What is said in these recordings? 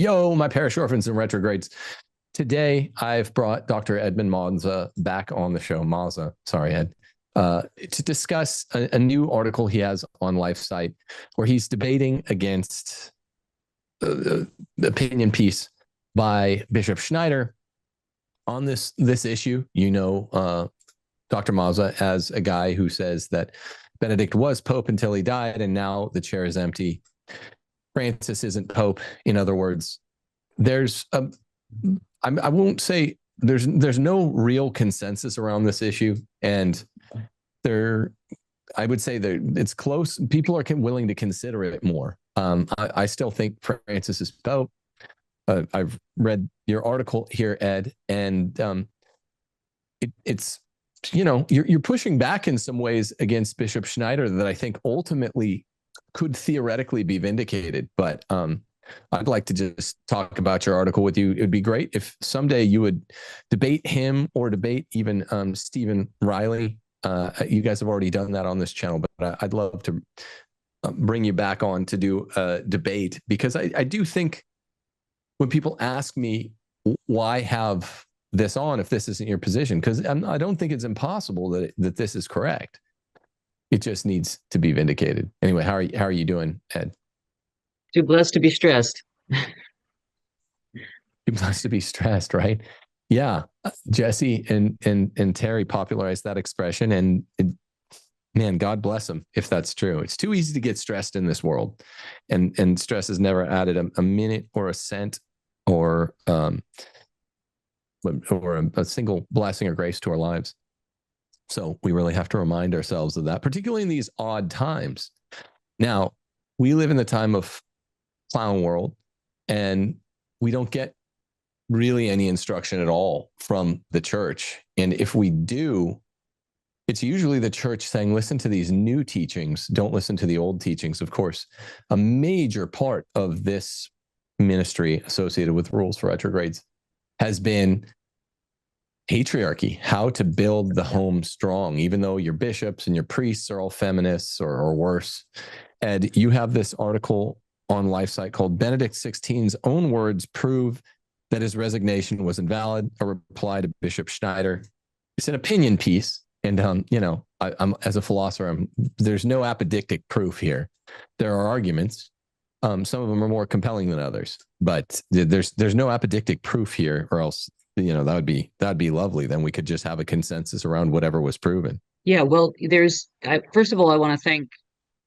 Yo, my parish orphans and retrogrades. Today, I've brought Dr. Edmund Mazza back on the show. Mazza, sorry, Ed, to discuss a new article he has on LifeSite where he's debating against the opinion piece by Bishop Schneider on this issue. Dr. Mazza as a guy who says that Benedict was Pope until he died, and now the chair is empty. Francis isn't Pope. In other words, I won't say there's no real consensus around this issue, and I would say that it's close. People are willing to consider it more. I still think Francis is Pope. I've read your article here, Ed, and it's you're pushing back in some ways against Bishop Schneider that I think ultimately could theoretically be vindicated. But I'd like to just talk about your article with you. It'd be great if someday you would debate him or debate even Stephen Riley. You guys have already done that on this channel, but I'd love to bring you back on to do a debate, because I do think when people ask me, why have this on if this isn't your position? Because I don't think it's impossible that this is correct. It just needs to be vindicated. Anyway, how are you doing, Ed? Too blessed to be stressed. Too blessed to be stressed, right? Yeah, Jesse and Terry popularized that expression, and man, God bless them if that's true. It's too easy to get stressed in this world, and stress has never added a minute or a cent or a single blessing or grace to our lives. So we really have to remind ourselves of that, particularly in these odd times. Now, we live in the time of clown world, and we don't get really any instruction at all from the church. And if we do, it's usually the church saying, listen to these new teachings, don't listen to the old teachings. Of course, a major part of this ministry associated with Rules for Retrogrades has been patriarchy, how to build the home strong, even though your bishops and your priests are all feminists or worse. Ed, you have this article on LifeSite called Benedict XVI's Own Words Prove that His Resignation Was Invalid, a reply to Bishop Schneider. It's an opinion piece. And, I'm as a philosopher, there's no apodictic proof here. There are arguments. Some of them are more compelling than others, but there's no apodictic proof here, or else, that'd be lovely. Then we could just have a consensus around whatever was proven. Yeah, well, first of all, I want to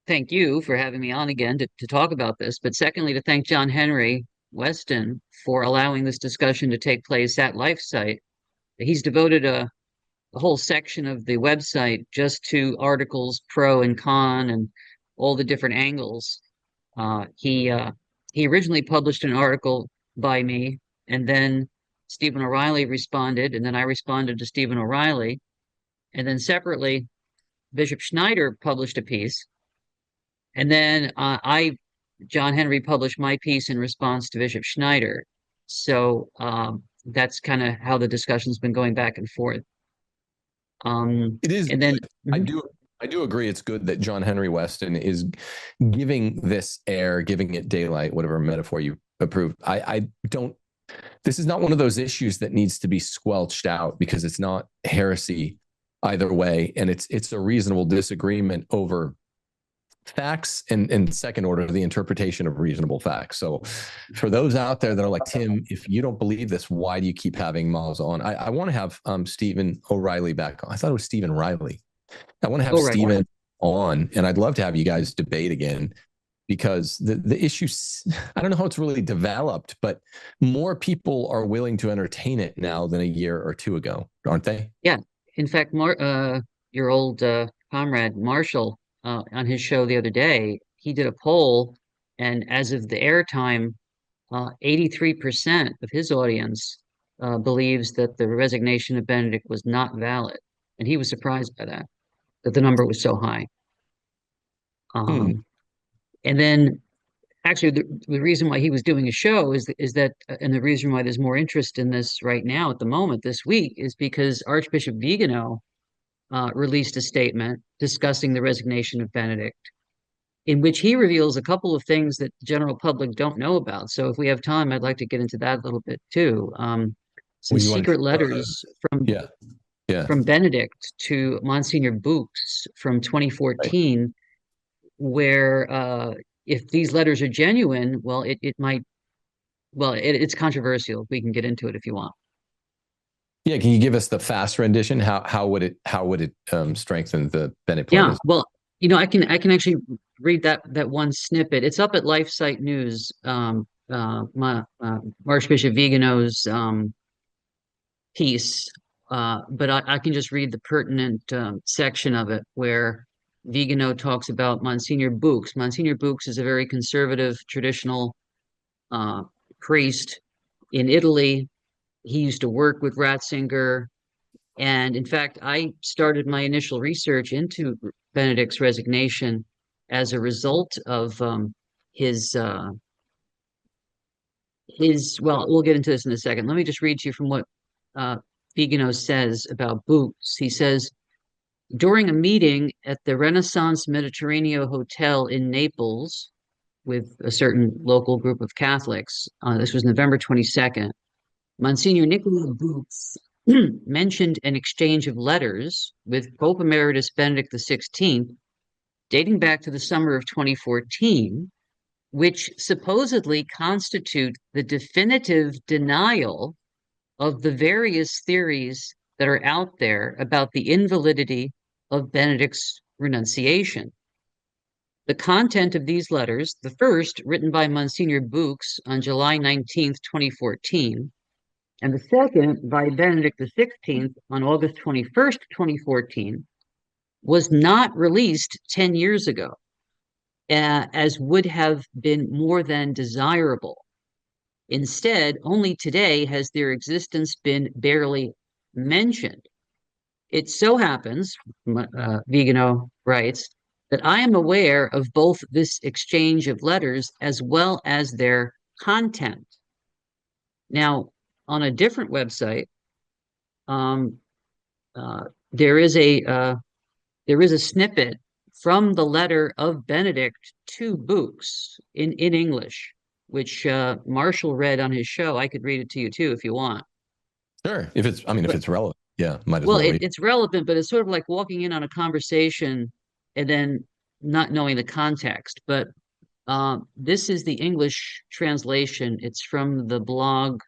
thank you for having me on again to talk about this. But secondly, to thank John Henry Weston for allowing this discussion to take place at LifeSite. He's devoted a whole section of the website just to articles pro and con and all the different angles. He originally published an article by me, and then Stephen O'Reilly responded, and then I responded to Stephen O'Reilly, and then separately, Bishop Schneider published a piece, and then John Henry published my piece in response to Bishop Schneider. So that's kind of how the discussion's been going back and forth. It is, and then I do agree. It's good that John Henry Weston is giving this air, giving it daylight, whatever metaphor you approve. This is not one of those issues that needs to be squelched out, because it's not heresy either way. And it's a reasonable disagreement over facts, and second order, the interpretation of reasonable facts. So for those out there that are like, Tim, if you don't believe this, why do you keep having Mazza on? I want to have Stephen O'Reilly back on. I thought it was Stephen Riley. I want to have Stephen on, and I'd love to have you guys debate again, because the issue, I don't know how it's really developed, but more people are willing to entertain it now than a year or two ago, aren't they? Yeah. In fact, your old comrade Marshall, on his show the other day, he did a poll, and as of the airtime, 83% of his audience believes that the resignation of Benedict was not valid, and he was surprised by that the number was so high. And then, actually, the reason why he was doing a show is that, and the reason why there's more interest in this right now at the moment this week, is because Archbishop Vigano released a statement discussing the resignation of Benedict. in which he reveals a couple of things that the general public don't know about. So if we have time, I'd like to get into that a little bit too. Some Well, you want to, secret letters yeah, yeah, from Benedict to Monsignor Books from right. 2014, where if these letters are genuine, well, it might, well, it's controversial. We can get into it if you want. Yeah, can you give us the fast rendition? How would it strengthen the Bennett point? Yeah, Is well, I can actually read that one snippet. It's up at LifeSite News. Archbishop Vigano's piece, but I can just read the pertinent section of it where Vigano talks about Monsignor Books. Monsignor Books is a very conservative, traditional uh, priest in Italy. He used to work with Ratzinger. And in fact, I started my initial research into Benedict's resignation as a result of his well, we'll get into this in a second. Let me just read to you from what uh, Vigano says about Boots. He says, during a meeting at the Renaissance Mediterraneo Hotel in Naples with a certain local group of Catholics, this was November 22nd, Monsignor Nicola Boots mentioned an exchange of letters with Pope Emeritus Benedict XVI dating back to the summer of 2014, which supposedly constitute the definitive denial of the various theories that are out there about the invalidity of Benedict's renunciation. The content of these letters, the first written by Monsignor Books on July 19th, 2014, and the second by Benedict XVI on August 21st, 2014, was not released 10 years ago, as would have been more than desirable. Instead, only today has their existence been barely mentioned. It so happens, Vigano writes, that I am aware of both this exchange of letters as well as their content. Now, on a different website, um, uh, there is a snippet from the letter of Benedict to Books in English, which Marshall read on his show. I could read it to you too if you want. sure. If it's, I mean, if But it's relevant, yeah, might as well, well read. it's relevant, but it's sort of like walking in on a conversation and then not knowing the context. But this is the English translation. It's from the blog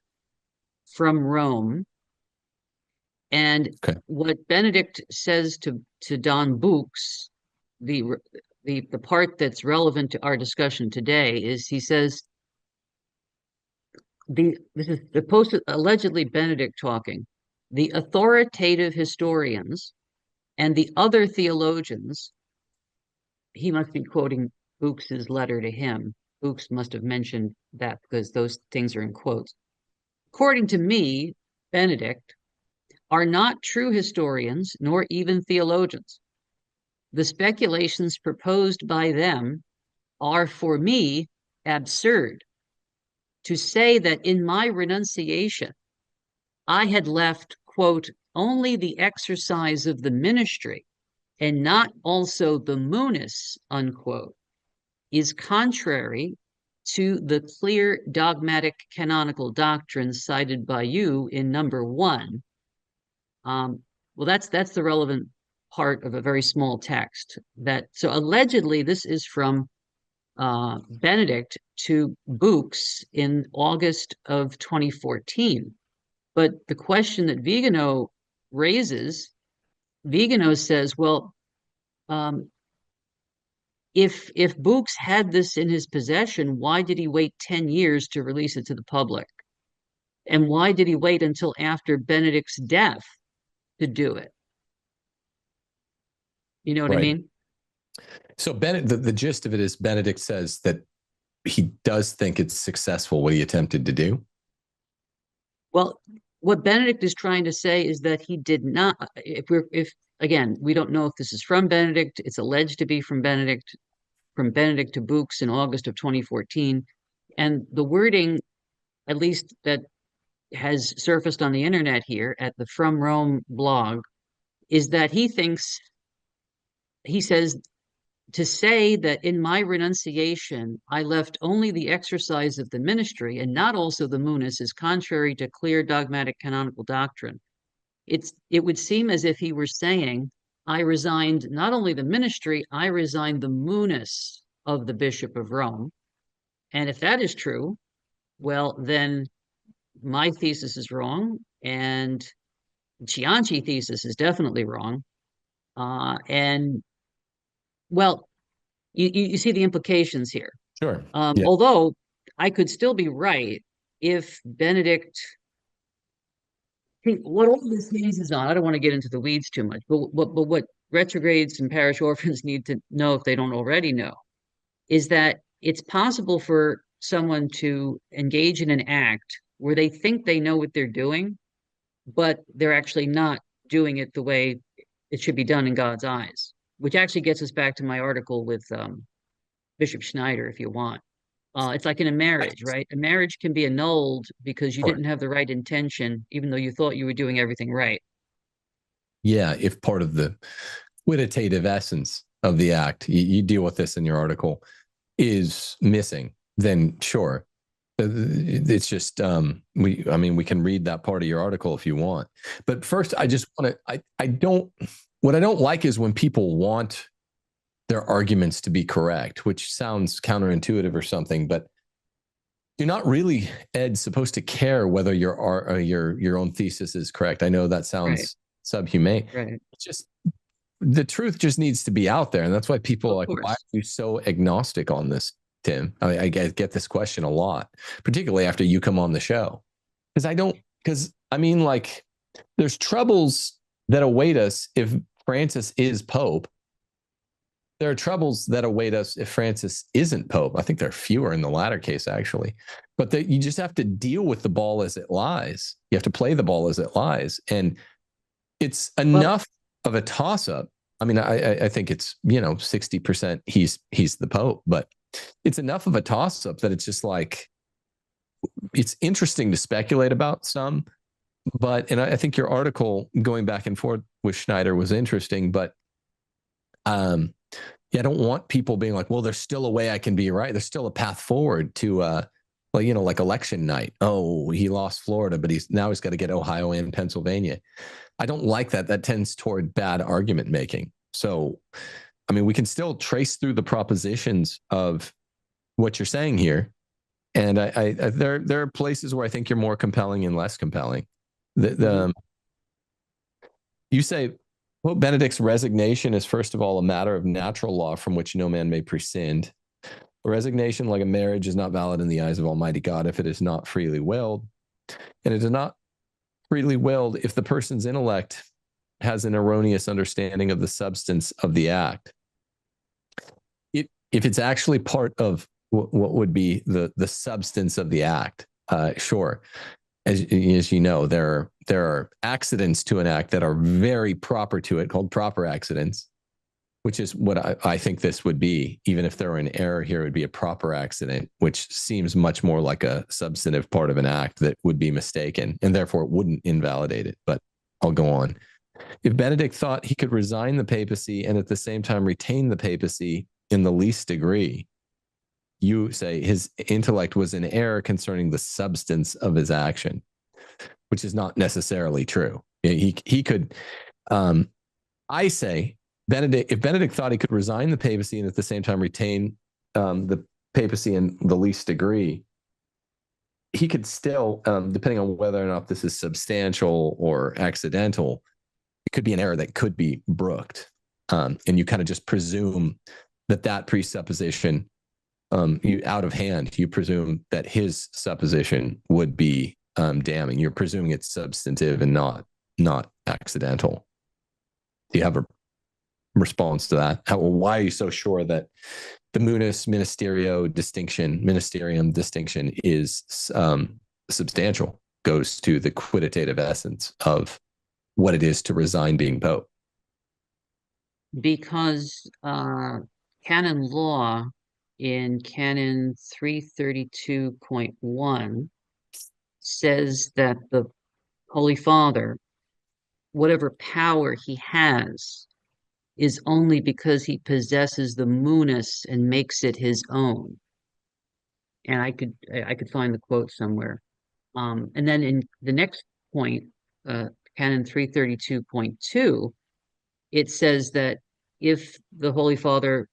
From Rome. And Okay. what Benedict says to Don Books, the the part that's relevant to our discussion today is he says this is supposed to allegedly Benedict talking. The authoritative historians and the other theologians, he must be quoting Books's letter to him. Books must have mentioned that because those things are in quotes. According to me, Benedict, are not true historians nor even theologians. The speculations proposed by them are, for me, absurd. To say that in my renunciation, I had left, quote, only the exercise of the ministry and not also the munus, unquote, is contrary to the clear dogmatic canonical doctrine cited by you in number 1. Well, that's the relevant part of a very small text. So allegedly this is from Benedict to Books in August of 2014. But the question that Vigano raises, Vigano says, well, if Books had this in his possession, why did he wait 10 years to release it to the public? And why did he wait until after Benedict's death to do it? You know what I Right. mean? So the gist of it is Benedict says that he does think it's successful what he attempted to do. Well, what Benedict is trying to say is that he did not, if again, we don't know if this is from Benedict, it's alleged to be from Benedict to Books in August of 2014. And the wording, at least that has surfaced on the internet here at the From Rome blog, is that he says to say that in my renunciation, I left only the exercise of the ministry and not also the munus is contrary to clear dogmatic canonical doctrine. It would seem as if he were saying, I resigned not only the ministry, I resigned the munus of the Bishop of Rome. And if that is true, well, then my thesis is wrong, and Chianchi thesis is definitely wrong. And well, you see the implications here. Sure. Yeah. Although I could still be right if Benedict, what all this hinges on, I don't want to get into the weeds too much, but what retrogrades and parish orphans need to know, if they don't already know, is that it's possible for someone to engage in an act where they think they know what they're doing, but they're actually not doing it the way it should be done in God's eyes, which actually gets us back to my article with Bishop Schneider, if you want. It's like in a marriage, right? A marriage can be annulled because you Sure. didn't have the right intention, even though you thought you were doing everything right. Yeah, if part of the quitative essence of the act, you deal with this in your article, is missing, then sure. It's just we can read that part of your article if you want. But first, I just want to what I don't like is when people want their arguments to be correct, which sounds counterintuitive or something, but you're not really, Ed, supposed to care whether your own thesis is correct. I know that sounds subhumane. Right. It's just the truth just needs to be out there, and that's why people are like, course. why are you so agnostic on this, Tim? I get this question a lot, particularly after you come on the show, because like, there's troubles that await us if Francis is Pope. There are troubles that await us if Francis isn't Pope. I think there are fewer in the latter case, actually. But you just have to deal with the ball as it lies. You have to play the ball as it lies. And it's enough of a toss-up. I mean, I think it's, 60% he's the Pope, but it's enough of a toss-up that it's just like, it's interesting to speculate about some. And I think your article going back and forth with Schneider was interesting, but I don't want people being like, well, there's still a way I can be right. There's still a path forward to, like election night. Oh, he lost Florida, but he's got to get Ohio and Pennsylvania. I don't like that. That tends toward bad argument making. So, we can still trace through the propositions of what you're saying here. And there are places where I think you're more compelling and less compelling. You say, Pope Benedict's resignation is, first of all, a matter of natural law from which no man may prescind. A resignation, like a marriage, is not valid in the eyes of Almighty God if it is not freely willed. And it is not freely willed if the person's intellect has an erroneous understanding of the substance of the act. If it's actually part of what would be the substance of the act, sure. As you know, there are accidents to an act that are very proper to it, called proper accidents, which is what I think this would be. Even if there were an error here, it would be a proper accident, which seems much more like a substantive part of an act that would be mistaken, and therefore it wouldn't invalidate it. But I'll go on. If Benedict thought he could resign the papacy and at the same time retain the papacy in the least degree, you say his intellect was in error concerning the substance of his action, which is not necessarily true. He could, I say, if Benedict thought he could resign the papacy and at the same time retain the papacy in the least degree, he could still, depending on whether or not this is substantial or accidental, it could be an error that could be brooked. And you kind of just presume that presupposition, you out of hand, you presume that his supposition would be damning. You're presuming it's substantive and not accidental. Do you have a response to that? Why are you so sure that the ministerium distinction is substantial, goes to the quitative essence of what it is to resign being Pope? Because canon law in canon 332.1 says that the Holy Father, whatever power he has, is only because he possesses the munus and makes it his own. And I could find the quote somewhere. And then in the next point, Canon 332.2, it says that if the Holy Father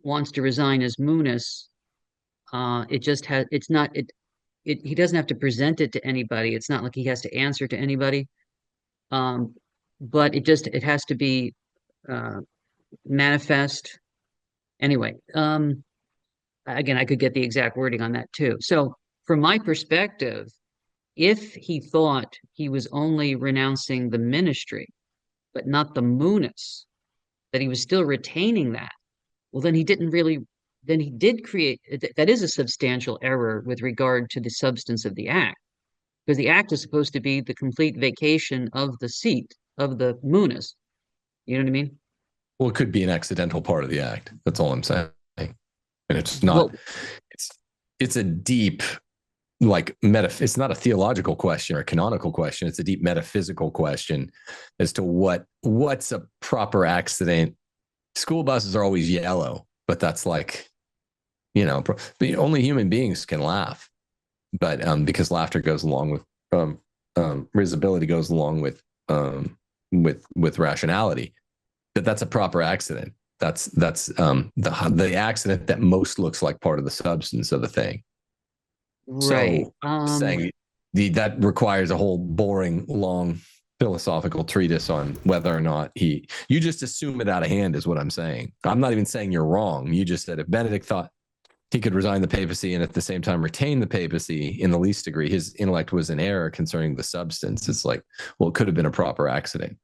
wants to resign his munus, it just has, it's not, he doesn't have to present it to anybody. It's not like he has to answer to anybody. But it has to be manifest. Anyway, again, I could get the exact wording on that too. So from my perspective, if he thought he was only renouncing the ministry, but not the munus, that he was still retaining that, well, then he did create, that is a substantial error with regard to the substance of the act, because the act is supposed to be the complete vacation of the seat of the munus. You know what I mean? Well, it could be an accidental part of the act. That's all I'm saying. And it's not, it's a deep, like it's not a theological question or a canonical question. It's a deep metaphysical question as to what's a proper accident. School buses are always yellow, but that's like, only human beings can laugh. But because laughter goes along with risibility goes along with rationality. That's a proper accident. That's the accident that most looks like part of the substance of the thing. Right. So saying that requires a whole boring, long philosophical treatise on whether or not you just assume it out of hand is what I'm saying. I'm not even saying you're wrong. You just said if Benedict thought he could resign the papacy and at the same time retain the papacy in the least degree, his intellect was in error concerning the substance. It's like, well, it could have been a proper accident.